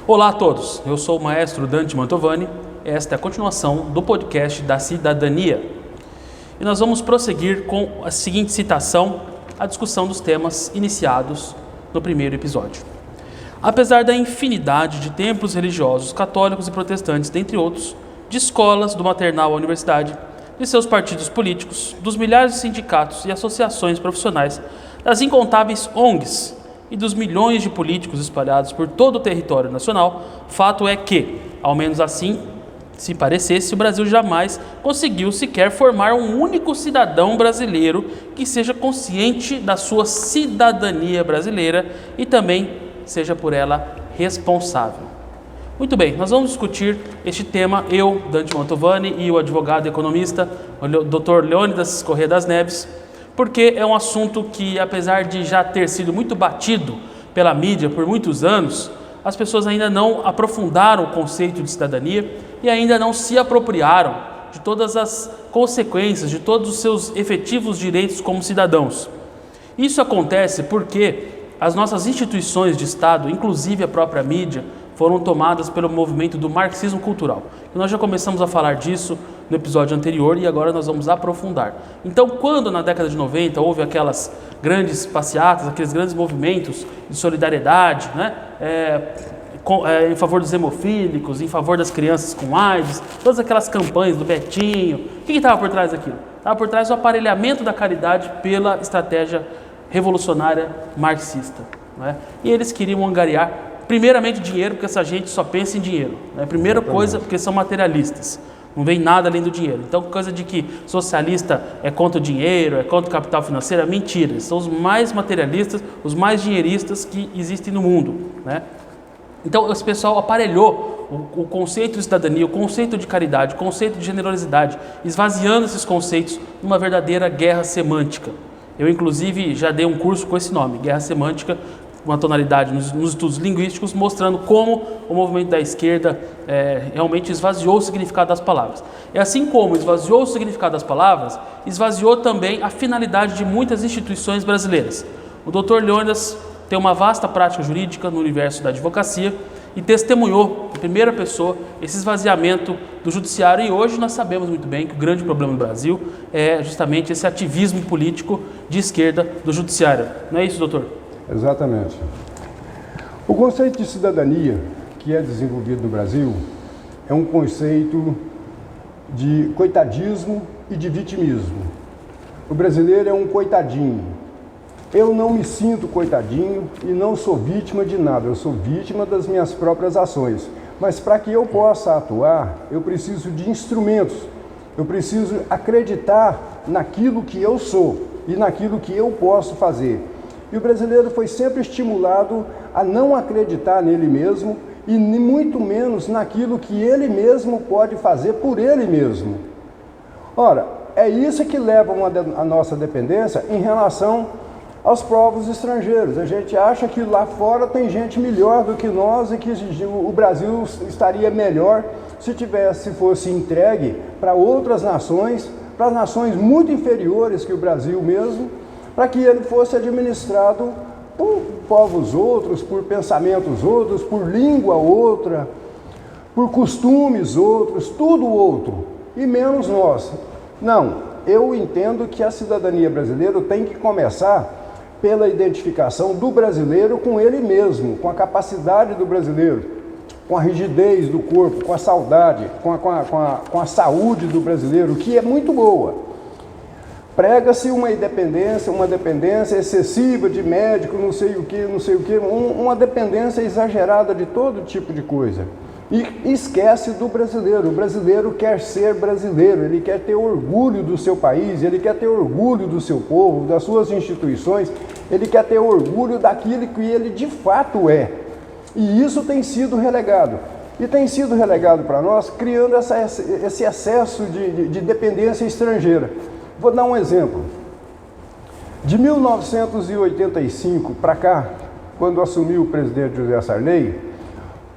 Olá a todos, eu sou o maestro Dante Mantovani, esta é a continuação do podcast da cidadania. E nós vamos prosseguir com a seguinte citação, a discussão dos temas iniciados no primeiro episódio. Apesar da infinidade de templos religiosos católicos e protestantes, dentre outros, de escolas, do maternal à universidade, de seus partidos políticos, dos milhares de sindicatos e associações profissionais, das incontáveis ONGs e dos milhões de políticos espalhados por todo o território nacional, fato é que, ao menos assim se parecesse, o Brasil jamais conseguiu sequer formar um único cidadão brasileiro que seja consciente da sua cidadania brasileira e também seja por ela responsável. Muito bem, nós vamos discutir este tema, eu, Dante Mantovani, e o advogado e economista, o Dr. Leônidas Corrêa das Neves, porque é um assunto que, apesar de já ter sido muito batido pela mídia por muitos anos, as pessoas ainda não aprofundaram o conceito de cidadania e ainda não se apropriaram de todas as consequências, de todos os seus efetivos direitos como cidadãos. Isso acontece porque as nossas instituições de Estado, inclusive a própria mídia, foram tomadas pelo movimento do marxismo cultural. E nós já começamos a falar disso no episódio anterior e agora nós vamos aprofundar. Então, quando na década de 90 houve aquelas grandes passeatas, aqueles grandes movimentos de solidariedade, em favor dos hemofílicos, em favor das crianças com AIDS, todas aquelas campanhas do Betinho, o que estava por trás daquilo? Estava por trás do aparelhamento da caridade pela estratégia revolucionária marxista. E eles queriam angariar primeiramente dinheiro, porque essa gente só pensa em dinheiro. Primeira coisa, porque são materialistas. Não vem nada além do dinheiro. Então, coisa de que socialista é contra o dinheiro, é contra o capital financeiro, é mentira. Eles são os mais materialistas, os mais dinheiristas que existem no mundo. Então, esse pessoal aparelhou o conceito de cidadania, o conceito de caridade, o conceito de generosidade, esvaziando esses conceitos numa verdadeira guerra semântica. Eu, inclusive, já dei um curso com esse nome, Guerra Semântica, uma tonalidade nos estudos linguísticos, mostrando como o movimento da esquerda realmente esvaziou o significado das palavras. E assim como esvaziou o significado das palavras, esvaziou também a finalidade de muitas instituições brasileiras. O Dr. Leônidas tem uma vasta prática jurídica no universo da advocacia e testemunhou, em primeira pessoa, esse esvaziamento do judiciário. E hoje nós sabemos muito bem que o grande problema do Brasil é justamente esse ativismo político de esquerda do judiciário. Não é isso, doutor? Exatamente. O conceito de cidadania que é desenvolvido no Brasil é um conceito de coitadismo e de vitimismo. O brasileiro é um coitadinho. Eu não me sinto coitadinho e não sou vítima de nada, eu sou vítima das minhas próprias ações. Mas para que eu possa atuar, eu preciso de instrumentos, eu preciso acreditar naquilo que eu sou e naquilo que eu posso fazer. E o brasileiro foi sempre estimulado a não acreditar nele mesmo e muito menos naquilo que ele mesmo pode fazer por ele mesmo. Ora, é isso que leva a nossa dependência em relação aos povos estrangeiros. A gente acha que lá fora tem gente melhor do que nós e que o Brasil estaria melhor se fosse entregue para outras nações, para nações muito inferiores que o Brasil mesmo, para que ele fosse administrado por povos outros, por pensamentos outros, por língua outra, por costumes outros, tudo outro, e menos nós. Não, eu entendo que a cidadania brasileira tem que começar pela identificação do brasileiro com ele mesmo, com a capacidade do brasileiro, com a rigidez do corpo, com a saudade, com a saúde do brasileiro, que é muito boa. Prega-se uma dependência excessiva de médico, não sei o que, uma dependência exagerada de todo tipo de coisa. E esquece do brasileiro. O brasileiro quer ser brasileiro, ele quer ter orgulho do seu país, ele quer ter orgulho do seu povo, das suas instituições, ele quer ter orgulho daquilo que ele de fato é. E isso tem sido relegado. E tem sido relegado para nós, criando esse excesso de dependência estrangeira. Vou dar um exemplo. De 1985 para cá, quando assumiu o presidente José Sarney,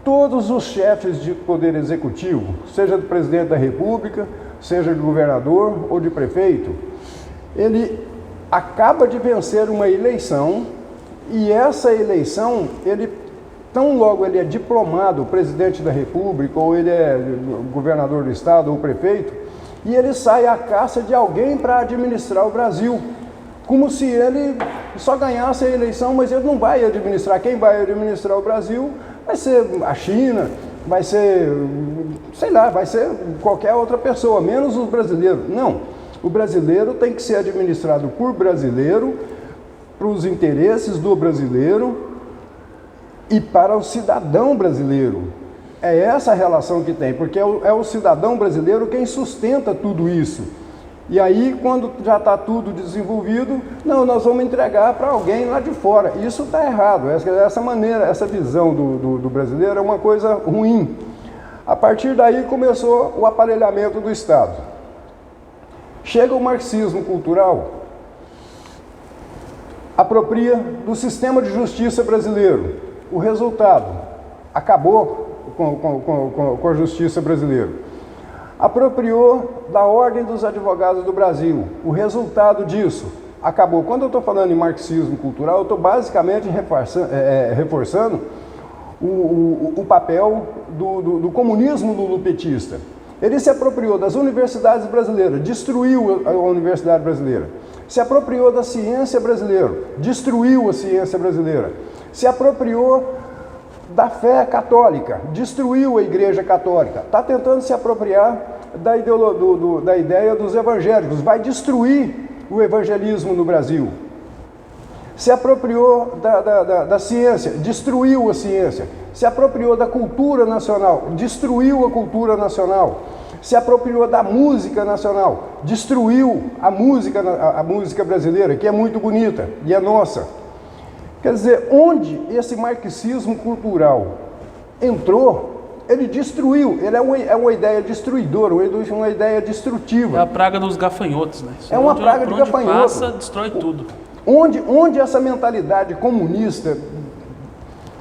todos os chefes de poder executivo, seja do presidente da República, seja de governador ou de prefeito, ele acaba de vencer uma eleição e essa eleição ele Tão logo ele é diplomado, presidente da República, ou ele é governador do estado, ou prefeito, e ele sai à caça de alguém para administrar o Brasil. Como se ele só ganhasse a eleição, mas ele não vai administrar. Quem vai administrar o Brasil vai ser a China, vai ser, sei lá, vai ser qualquer outra pessoa, menos os brasileiros. Não, o brasileiro tem que ser administrado por brasileiro, para os interesses do brasileiro e para o cidadão brasileiro. É essa a relação que tem, porque é o cidadão brasileiro quem sustenta tudo isso. E aí, quando já está tudo desenvolvido, não, nós vamos entregar para alguém lá de fora. Isso está errado. Essa maneira, essa visão do brasileiro é uma coisa ruim. A partir daí começou o aparelhamento do Estado. Chega o marxismo cultural, apropria do sistema de justiça brasileiro. O resultado, acabou com a justiça brasileira. Apropriou da Ordem dos Advogados do Brasil. O resultado disso, acabou. Quando eu estou falando em marxismo cultural, eu estou basicamente reforçando o papel do comunismo lulopetista. Ele se apropriou das universidades brasileiras, destruiu a universidade brasileira. Se apropriou da ciência brasileira, destruiu a ciência brasileira. Se apropriou da fé católica, destruiu a Igreja Católica. Está tentando se apropriar da ideia dos evangélicos, vai destruir o evangelismo no Brasil. Se apropriou da ciência, destruiu a ciência. Se apropriou da cultura nacional, destruiu a cultura nacional. Se apropriou da música nacional, destruiu a música brasileira, que é muito bonita e é nossa. Quer dizer, onde esse marxismo cultural entrou, ele destruiu, ele é uma ideia destruidora, uma ideia destrutiva. É a praga dos gafanhotos, né? É uma praga de gafanhotos. Passa, destrói tudo. Onde essa mentalidade comunista,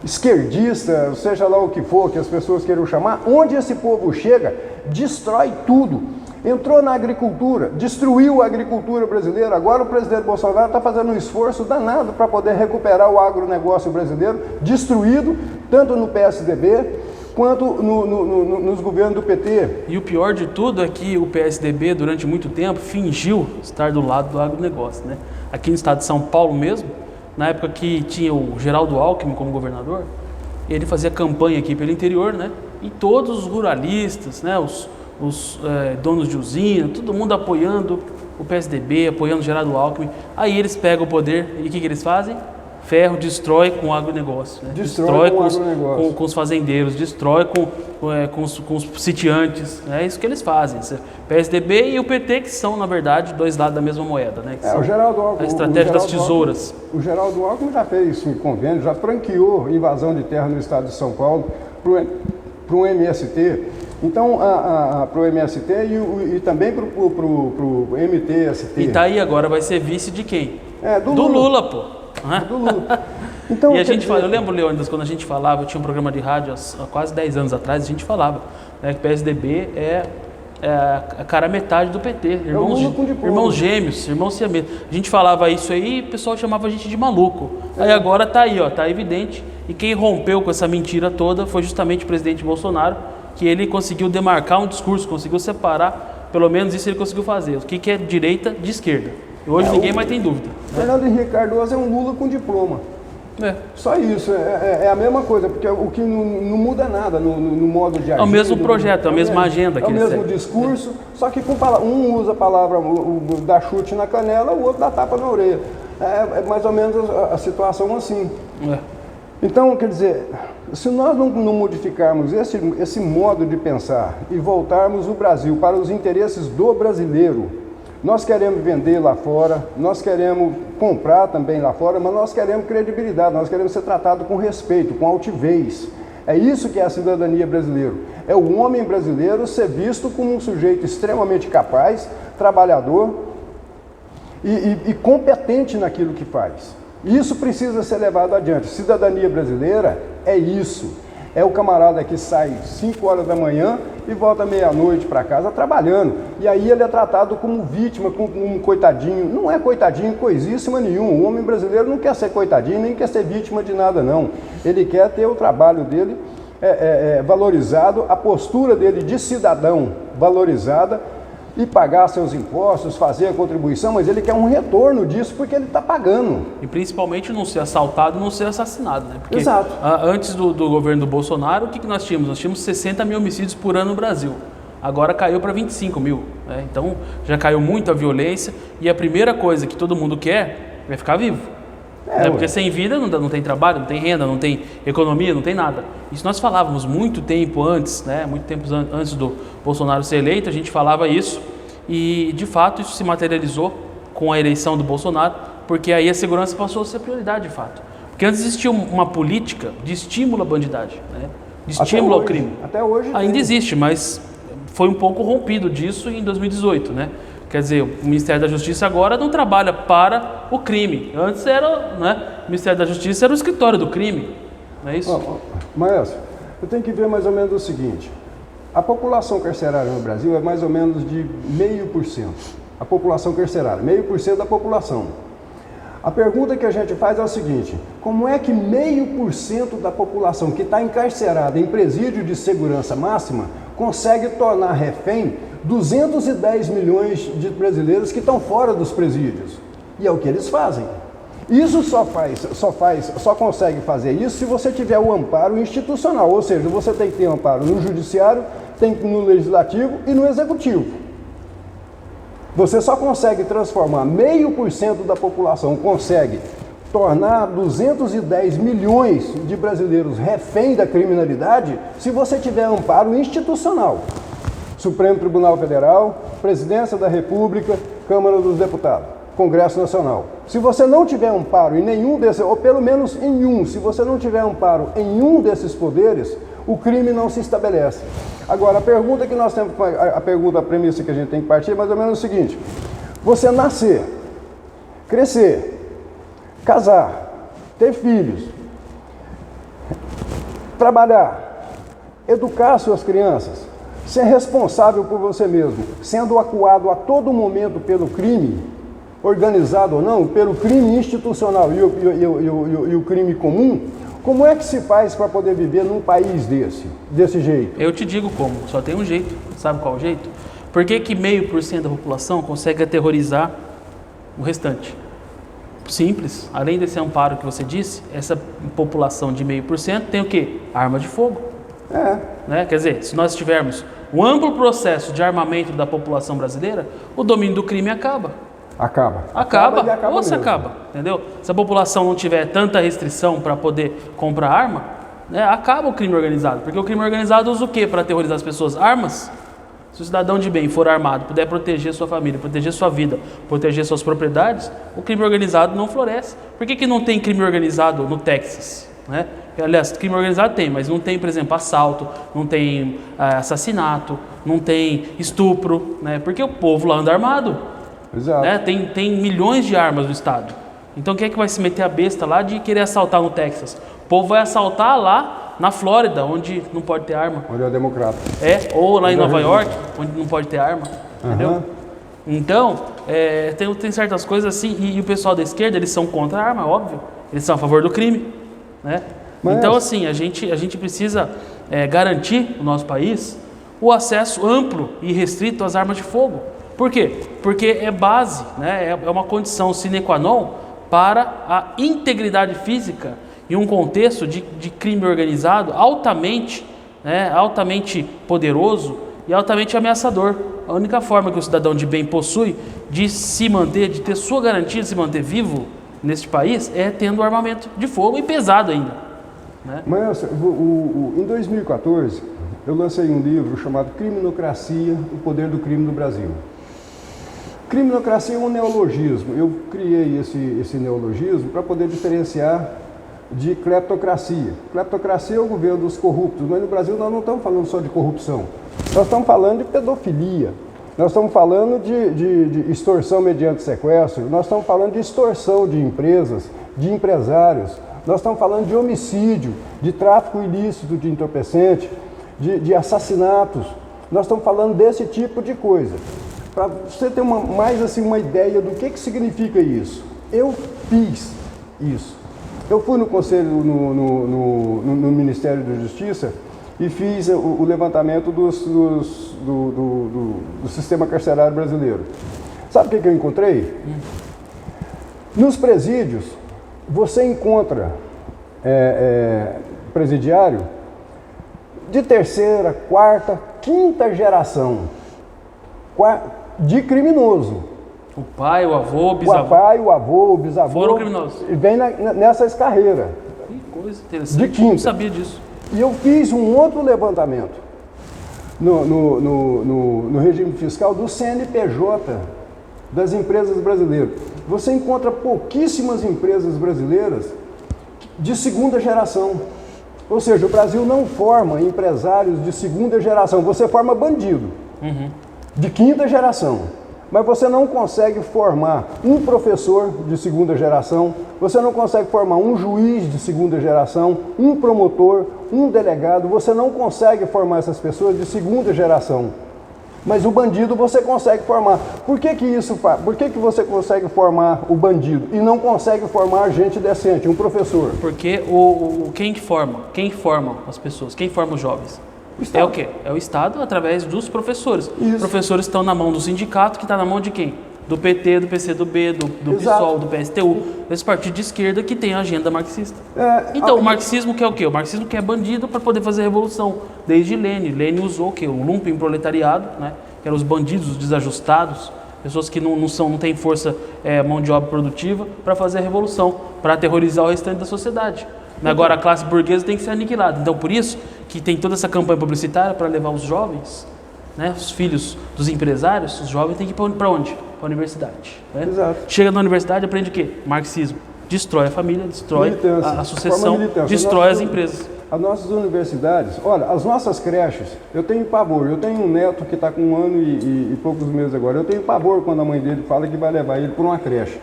esquerdista, seja lá o que for que as pessoas queiram chamar, onde esse povo chega, destrói tudo. Entrou na agricultura, destruiu a agricultura brasileira. Agora o presidente Bolsonaro está fazendo um esforço danado para poder recuperar o agronegócio brasileiro, destruído tanto no PSDB quanto nos governos do PT. E o pior de tudo é que o PSDB, durante muito tempo, fingiu estar do lado do agronegócio, né? Aqui no estado de São Paulo mesmo, na época que tinha o Geraldo Alckmin como governador, ele fazia campanha aqui pelo interior, né? E todos os ruralistas, né? Os donos de usina, todo mundo apoiando o PSDB, apoiando o Geraldo Alckmin. Aí eles pegam o poder e o que eles fazem? Ferro, destrói com o agronegócio. Né? Destrói com os fazendeiros, destrói com os sitiantes. É isso que eles fazem. PSDB e o PT, que são, na verdade, dois lados da mesma moeda. Né? O Geraldo Alckmin, a estratégia das tesouras. O Geraldo Alckmin já fez um convênio, já franqueou invasão de terra no estado de São Paulo para o MST. Então, para o MST e também para o MTST. E tá aí agora, vai ser vice de quem? Do Lula, pô. Do Lula. Então, e a gente fala, eu lembro, Leônidas, quando a gente falava, eu tinha um programa de rádio há quase 10 anos atrás, a gente falava, né, que o PSDB é a cara metade do PT, irmãos gêmeos, irmãos siameses. A gente falava isso aí e o pessoal chamava a gente de maluco. Aí agora tá aí, ó, tá evidente. E quem rompeu com essa mentira toda foi justamente o presidente Bolsonaro, que ele conseguiu demarcar um discurso, conseguiu separar, pelo menos isso ele conseguiu fazer. O que é direita de esquerda. E hoje ninguém mais tem dúvida. Fernando Henrique Cardoso é um Lula com diploma. Só isso, é a mesma coisa, porque o que não muda nada no modo de agir. É o mesmo projeto, é a mesma agenda. É o mesmo discurso, só que um usa a palavra, dá chute na canela, o outro dá tapa na orelha. É mais ou menos a situação assim. Então, quer dizer, se nós não modificarmos esse modo de pensar e voltarmos o Brasil para os interesses do brasileiro, nós queremos vender lá fora, nós queremos comprar também lá fora, mas nós queremos credibilidade, nós queremos ser tratado com respeito, com altivez. É isso que é a cidadania brasileira. É o homem brasileiro ser visto como um sujeito extremamente capaz, trabalhador e competente naquilo que faz. Isso precisa ser levado adiante. Cidadania brasileira é isso. É o camarada que sai 5 horas da manhã e volta meia-noite para casa trabalhando. E aí ele é tratado como vítima, como um coitadinho. Não é coitadinho coisíssima nenhuma. O homem brasileiro não quer ser coitadinho, nem quer ser vítima de nada, não. Ele quer ter o trabalho dele valorizado, a postura dele de cidadão valorizada, e pagar seus impostos, fazer a contribuição, mas ele quer um retorno disso porque ele está pagando. E principalmente não ser assaltado, não ser assassinado, né? Porque Exato. Antes do governo do Bolsonaro, o que nós tínhamos? Nós tínhamos 60 mil homicídios por ano no Brasil. Agora caiu para 25 mil. Né? Então já caiu muito a violência e a primeira coisa que todo mundo quer é ficar vivo. Né? Porque sem vida não tem trabalho, não tem renda, não tem economia, não tem nada. Isso nós falávamos muito tempo antes, né? Muito tempo antes do Bolsonaro ser eleito, a gente falava isso e de fato isso se materializou com a eleição do Bolsonaro, porque aí a segurança passou a ser prioridade de fato. Porque antes existia uma política de estímulo à bandidagem, né? De estímulo ao crime. Até hoje ainda existe, mas foi um pouco rompido disso em 2018, né? Quer dizer, o Ministério da Justiça agora não trabalha para o crime. Antes era, né? O Ministério da Justiça era o escritório do crime, não é isso? Mas eu tenho que ver mais ou menos o seguinte: a população carcerária no Brasil é mais ou menos de 0,5%. A população carcerária, 0,5% da população. A pergunta que a gente faz é o seguinte: como é que 0,5% da população que está encarcerada em presídio de segurança máxima consegue tornar refém 210 milhões de brasileiros que estão fora dos presídios? E é o que eles fazem. Isso só consegue fazer isso se você tiver o amparo institucional, ou seja, você tem que ter amparo no judiciário, tem no legislativo e no executivo. Você só consegue transformar 0,5% da população, consegue tornar 210 milhões de brasileiros refém da criminalidade se você tiver amparo institucional. Supremo Tribunal Federal, Presidência da República, Câmara dos Deputados, Congresso Nacional. Se você não tiver amparo em nenhum desses, ou pelo menos em um, se você não tiver amparo em um desses poderes, o crime não se estabelece. Agora, a pergunta que nós temos, a premissa que a gente tem que partir é mais ou menos o seguinte: você nascer, crescer, casar, ter filhos, trabalhar, educar suas crianças, ser responsável por você mesmo, sendo acuado a todo momento pelo crime, organizado ou não, pelo crime institucional e o crime comum, como é que se faz para poder viver num país desse jeito? Eu te digo como, só tem um jeito. Sabe qual é o jeito? Por que 0,5% da população consegue aterrorizar o restante? Simples, além desse amparo que você disse, essa população de 0,5% tem o quê? Arma de fogo. Né? Quer dizer, se nós tivermos um amplo processo de armamento da população brasileira, o domínio do crime acaba. Acaba, ou se acaba, entendeu? Se a população não tiver tanta restrição para poder comprar arma, né, acaba o crime organizado. Porque o crime organizado usa o quê para aterrorizar as pessoas? Armas. Se o cidadão de bem for armado, puder proteger sua família, proteger sua vida, proteger suas propriedades, o crime organizado não floresce. Por que não tem crime organizado no Texas? Né? Aliás, crime organizado tem, mas não tem, por exemplo, assalto, não tem assassinato, não tem estupro, né? Porque o povo lá anda armado. Exato. Né? Tem milhões de armas no estado. Então quem é que vai se meter a besta lá de querer assaltar no Texas? O povo vai assaltar lá na Flórida, onde não pode ter arma. Onde é democrata. Ou lá em Nova York, onde não pode ter arma. Entendeu? Então, tem certas coisas assim, e o pessoal da esquerda, eles são contra a arma, óbvio. Eles são a favor do crime. Né? Então, assim, a gente precisa garantir no nosso país o acesso amplo e restrito às armas de fogo. Por quê? Porque é base, né? É uma condição sine qua non para a integridade física em um contexto de crime organizado altamente poderoso e altamente ameaçador. A única forma que o cidadão de bem possui de se manter, de ter sua garantia de se manter vivo neste país é tendo armamento de fogo e pesado ainda. Né? Mas em 2014 eu lancei um livro chamado Criminocracia, o Poder do Crime no Brasil. Criminocracia é um neologismo. Eu criei esse neologismo para poder diferenciar de cleptocracia. Cleptocracia é o governo dos corruptos, mas no Brasil nós não estamos falando só de corrupção. Nós estamos falando de pedofilia, nós estamos falando de extorsão mediante sequestro, nós estamos falando de extorsão de empresas, de empresários, nós estamos falando de homicídio, de tráfico ilícito de entorpecente, de assassinatos. Nós estamos falando desse tipo de coisa. Para você ter mais assim, uma ideia do que significa isso. Eu fiz isso. Eu fui no Conselho, no Ministério da Justiça e fiz o levantamento do sistema carcerário brasileiro. Sabe o que eu encontrei? Nos presídios, você encontra presidiário de terceira, quarta, quinta geração de criminoso. O pai, o avô, o bisavô. O pai, o avô, o bisavô. Foram criminosos. Vem nessas carreiras. Que coisa interessante. De quinta. Eu não sabia disso. E eu fiz um outro levantamento no regime fiscal do CNPJ das empresas brasileiras. Você encontra pouquíssimas empresas brasileiras de segunda geração. Ou seja, o Brasil não forma empresários de segunda geração. Você forma bandido de quinta geração. Mas você não consegue formar um professor de segunda geração, você não consegue formar um juiz de segunda geração, um promotor, um delegado, você não consegue formar essas pessoas de segunda geração. Mas o bandido você consegue formar. Por que isso faz? Por que você consegue formar o bandido e não consegue formar gente decente, um professor? Porque quem forma? Quem forma as pessoas? Quem forma os jovens? É o quê? É o Estado através dos professores. Isso. Os professores estão na mão do sindicato, que está na mão de quem? Do PT, do PCdoB, do PSOL, do PSTU, desse partido de esquerda que tem a agenda marxista. Então, o marxismo quer o quê? O marxismo quer bandido para poder fazer revolução. Desde Lênin. Lênin usou o quê? O lumpen proletariado, né? Que eram os bandidos, os desajustados, pessoas que não têm força, mão de obra produtiva, para fazer a revolução, para aterrorizar o restante da sociedade. Agora a classe burguesa tem que ser aniquilada. Então, por isso que tem toda essa campanha publicitária para levar os jovens, né, os filhos dos empresários, os jovens têm que ir para onde? Para a universidade. Né? Exato. Chega na universidade, aprende o quê? Marxismo. Destrói a família, destrói a sucessão, destrói as empresas. As nossas universidades, olha, as nossas creches, eu tenho pavor. Eu tenho um neto que está com 1 ano e poucos meses agora. Eu tenho pavor quando a mãe dele fala que vai levar ele para uma creche.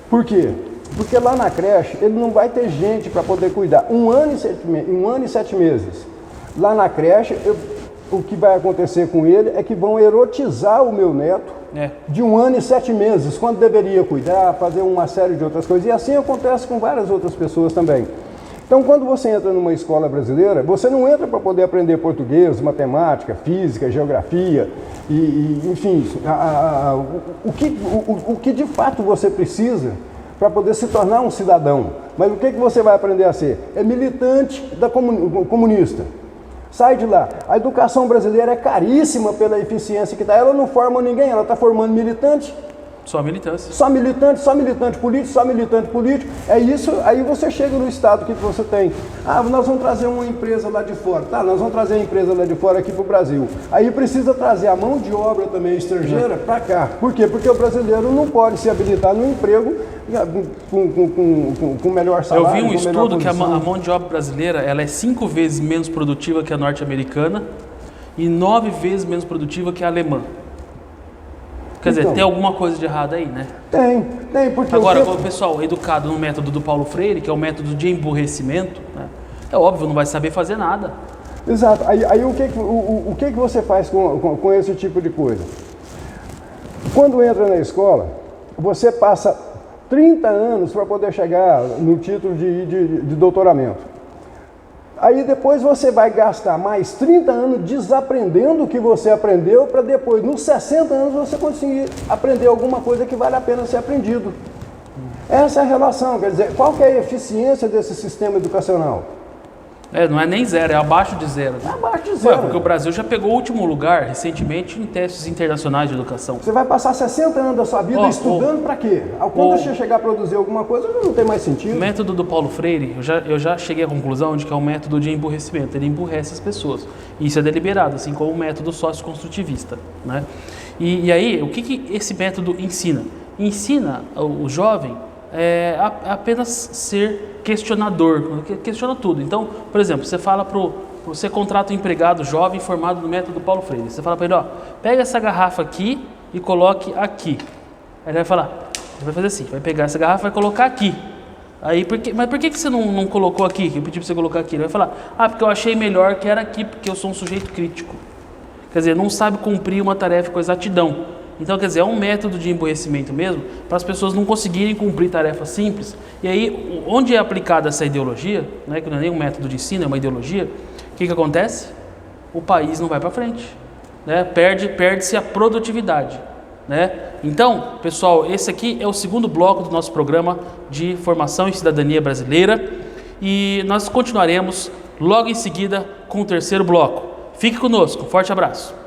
Por quê? Porque lá na creche ele não vai ter gente para poder cuidar. 1 ano e 7 meses. Lá na creche, o que vai acontecer com ele é que vão erotizar o meu neto de 1 ano e 7 meses, quando deveria cuidar, fazer uma série de outras coisas. E assim acontece com várias outras pessoas também. Então, quando você entra numa escola brasileira, você não entra para poder aprender português, matemática, física, geografia, enfim, o que de fato você precisa para poder se tornar um cidadão. Mas o que você vai aprender a ser? É militante comunista. Sai de lá. A educação brasileira é caríssima pela eficiência que está. Ela não forma ninguém, ela está formando militante. Só militância. Só militante político. É isso, aí você chega no estado que você tem. Nós vamos trazer uma empresa lá de fora. Tá, nós vamos trazer a empresa lá de fora aqui para o Brasil. Aí precisa trazer a mão de obra também estrangeira para cá. Por quê? Porque o brasileiro não pode se habilitar no emprego com melhor salário. Eu vi um estudo que a mão de obra brasileira ela é 5 vezes menos produtiva que a norte-americana e 9 vezes menos produtiva que a alemã. Quer dizer, tem alguma coisa de errado aí, né? Tem, porque... Agora, o pessoal educado no método do Paulo Freire, que é o método de emburrecimento, né? É óbvio, não vai saber fazer nada. Exato. Aí o que você faz com esse tipo de coisa? Quando entra na escola, você passa 30 anos para poder chegar no título de doutoramento. Aí depois você vai gastar mais 30 anos desaprendendo o que você aprendeu para depois, nos 60 anos, você conseguir aprender alguma coisa que vale a pena ser aprendido. Essa é a relação, quer dizer, qual que é a eficiência desse sistema educacional? Não é nem zero, é abaixo de zero. É abaixo de zero. Porque o Brasil já pegou o último lugar recentemente em testes internacionais de educação. Você vai passar 60 anos da sua vida estudando para quê? Quando você chegar a produzir alguma coisa, não tem mais sentido. O método do Paulo Freire, eu já cheguei à conclusão de que é um método de emburrecimento. Ele emburrece as pessoas. E isso é deliberado, assim como o método socioconstrutivista, né? E aí, o que esse método ensina? Ensina o jovem a apenas ser questionador, questiona tudo. Então, por exemplo, você contrata um empregado jovem formado no método Paulo Freire. Você fala para ele, pega essa garrafa aqui e coloque aqui. Aí ele vai falar, ele vai fazer assim, vai pegar essa garrafa e vai colocar aqui. Aí, mas por que você não colocou aqui? Eu pedi para você colocar aqui. Ele vai falar, porque eu achei melhor que era aqui, porque eu sou um sujeito crítico. quer dizer, não sabe cumprir uma tarefa com exatidão. Então, quer dizer, é um método de emburrecimento mesmo, para as pessoas não conseguirem cumprir tarefas simples. E aí, onde é aplicada essa ideologia, né, que não é nem um método de ensino, é uma ideologia, o que acontece? O país não vai para frente, né? Perde-se a produtividade, né? Então, pessoal, esse aqui é o segundo bloco do nosso programa de formação em cidadania brasileira, e nós continuaremos logo em seguida com o terceiro bloco. Fique conosco, um forte abraço.